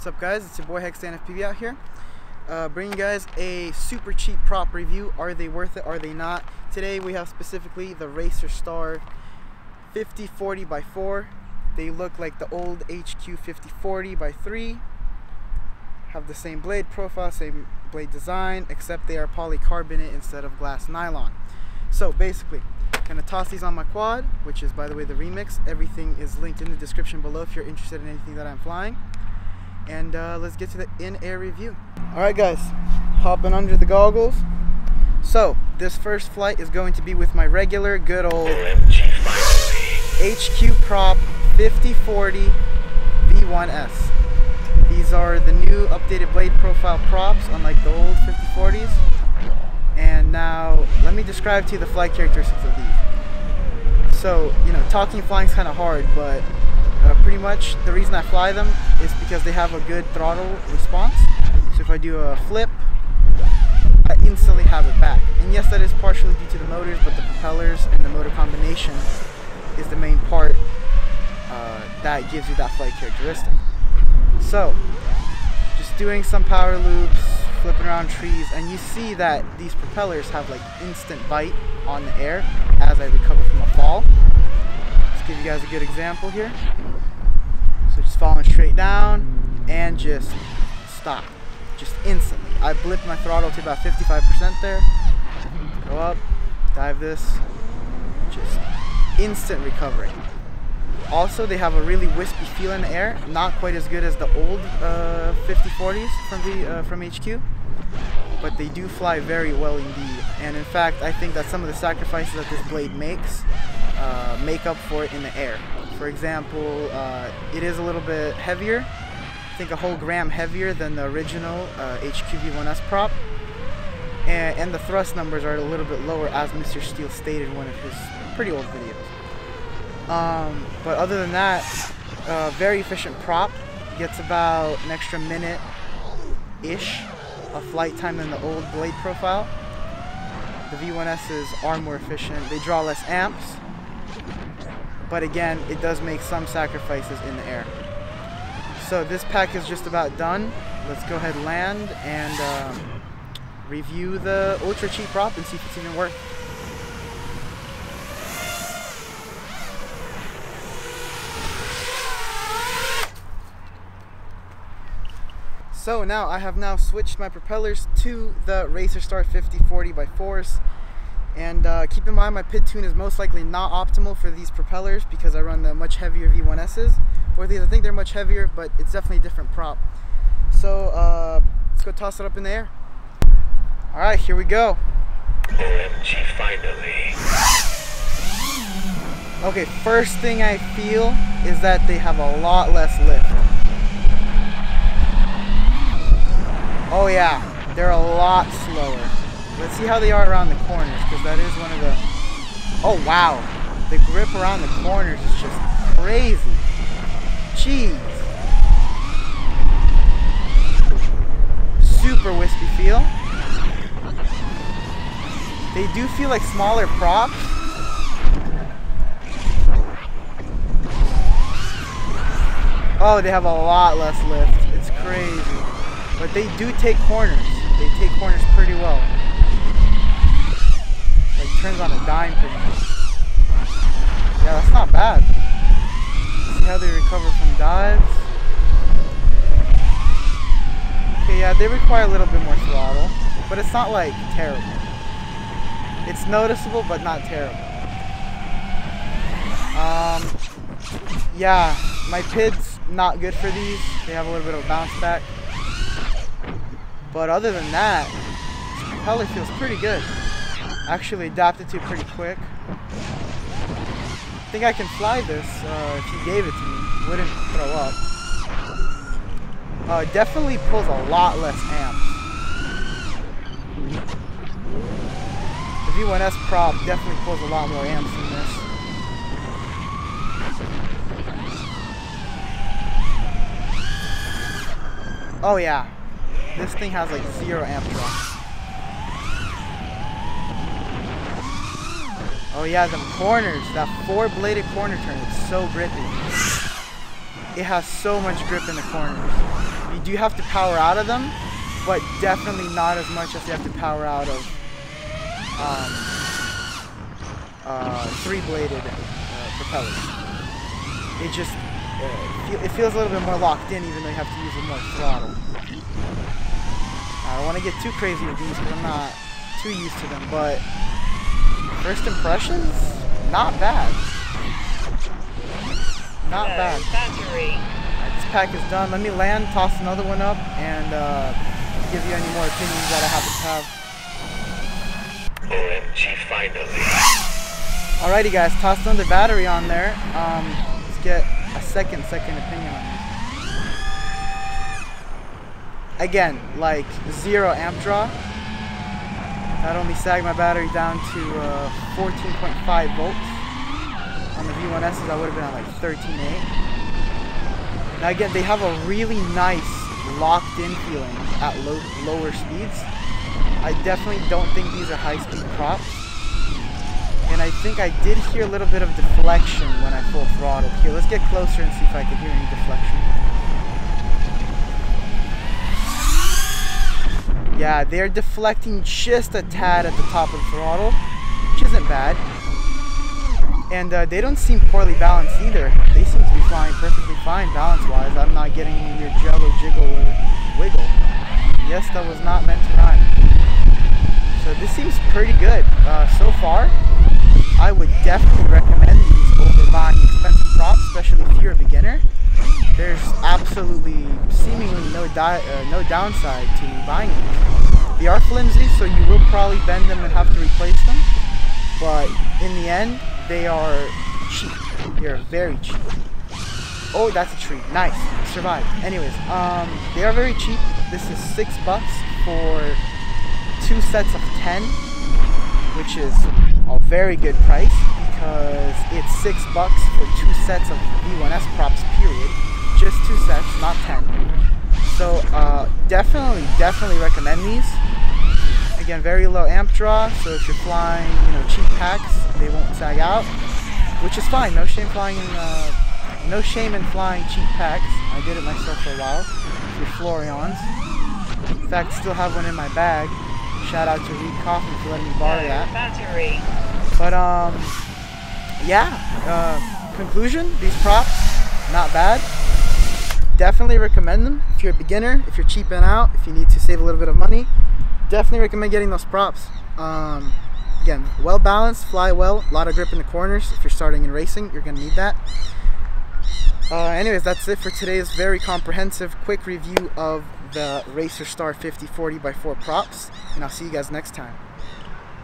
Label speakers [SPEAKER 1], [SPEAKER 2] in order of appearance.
[SPEAKER 1] up, guys? It's your boy Hexan FPV out here, bringing you guys a super cheap prop review. Are they worth it? Are they not? Today we have specifically the Racer Star 5040x4. They look like the old HQ 5040x3. Have the same blade profile, same blade design, except they are polycarbonate instead of glass nylon. So basically, I'm gonna toss these on my quad, which is, by the way, the Remix. Everything is linked in the description below if you're interested in anything that I'm flying. And let's get to the in-air review. Alright guys, hopping under the goggles. So, this first flight is going to be with my regular good old HQ Prop 5040 V1S. These are the new updated blade profile props, unlike the old 5040s. And now, let me describe to you the flight characteristics of these. So, talking flying is kind of hard, but pretty much the reason I fly them is because they have a good throttle response. So if I do a flip, I instantly have it back. And yes, that is partially due to the motors, but the propellers and the motor combination is the main part that gives you that flight characteristic. So, just doing some power loops, flipping around trees, and you see that these propellers have like instant bite on the air as I recover from a fall. Let's give you guys a good example here. So just falling straight down and just stop, just instantly. I blipped my throttle to about 55% there. Go up, dive this, just instant recovery. Also, they have a really wispy feel in the air, not quite as good as the old 5040s from HQ, but they do fly very well indeed. And in fact, I think that some of the sacrifices that this blade makes make up for it in the air. For example, it is a little bit heavier, I think a whole gram heavier than the original HQ V1S prop, and the thrust numbers are a little bit lower, as Mr. Steele stated in one of his pretty old videos. But other than that, very efficient prop. Gets about an extra minute-ish of flight time than the old blade profile. The V1Ss are more efficient. They draw less amps, but again, it does make some sacrifices in the air. So this pack is just about done. Let's go ahead and land and review the ultra cheap prop and see if it's even worth it. So now I have switched my propellers to the Racer Star 5040x4s, and keep in mind my PID tune is most likely not optimal for these propellers because I run the much heavier V1Ss, or at least I think they're much heavier, but it's definitely a different prop. So let's go toss it up in the air. Alright, here we go.
[SPEAKER 2] OMG, finally.
[SPEAKER 1] Okay, first thing I feel is that they have a lot less lift. Oh yeah, they're a lot slower. Let's see how they are around the corners, because that is one of the... Oh wow, the grip around the corners is just crazy. Jeez. Super wispy feel. They do feel like smaller props. Oh, they have a lot less lift. It's crazy. But they do take corners. They take corners pretty well. Like turns on a dime pretty much. Yeah, that's not bad. See how they recover from dives. Okay, yeah, they require a little bit more throttle, but it's not like terrible. It's noticeable, but not terrible. Yeah, my PID's not good for these. They have a little bit of a bounce back. But other than that, this propeller feels pretty good. Actually adapted to it pretty quick. I think I can fly this if he gave it to me. Wouldn't throw up. It definitely pulls a lot less amps. The V1S prop definitely pulls a lot more amps than this. Oh yeah. This thing has like 0 amp drop. Oh yeah, them corners, that 4-bladed corner turn, it's so grippy. It has so much grip in the corners. You do have to power out of them, but definitely not as much as you have to power out of three-bladed propellers. It just it feels a little bit more locked in, even though you have to use more throttle. I don't want to get too crazy with these because I'm not too used to them, but first impressions, not bad. Not bad. Alright, this pack is done. Let me land, toss another one up, and give you any more opinions that I happen to have.
[SPEAKER 2] OMG, finally.
[SPEAKER 1] Alrighty guys, tossed another battery on there. Let's get a second opinion on these. Again, like 0 amp draw. That only sagged my battery down to 14.5 volts. On the V1Ss, I would have been at like 13.8. Now again, they have a really nice locked-in feeling at lower speeds. I definitely don't think these are high-speed props. And I think I did hear a little bit of deflection when I full throttled. Here, let's get closer and see if I can hear any deflection. Yeah, they're deflecting just a tad at the top of the throttle, which isn't bad. And they don't seem poorly balanced either. They seem to be flying perfectly fine balance-wise. I'm not getting any weird jello, jiggle, or wiggle. Yes, that was not meant to rhyme. So this seems pretty good. So far, I would definitely recommend these over buying expensive props, especially if you're a beginner. There's absolutely, seemingly no downside to buying these. They are flimsy, so you will probably bend them and have to replace them. But in the end, they are cheap. They are very cheap. Oh, that's a tree. Nice. Survived. Anyways, they are very cheap. This is $6 for 2 sets of 10, which is a very good price because it's $6 for 2 sets of V1S props, period. Just 2 sets, not 10. So definitely recommend these. Again, very low amp draw, so if you're flying, cheap packs, they won't sag out, which is fine. No shame in flying cheap packs. I did it myself for a while with Florians. In fact, still have one in my bag. Shout out to Reed Kaufman for letting me borrow that. But yeah. Conclusion: these props, not bad. Definitely recommend them if you're a beginner, if you're cheaping out, if you need to save a little bit of money. Definitely recommend getting those props. Again, well balanced, fly well, a lot of grip in the corners. If you're starting in racing, you're gonna need that. Anyways, that's it for today's very comprehensive, quick review of the Racer Star 5040x4 props, and I'll see you guys next time.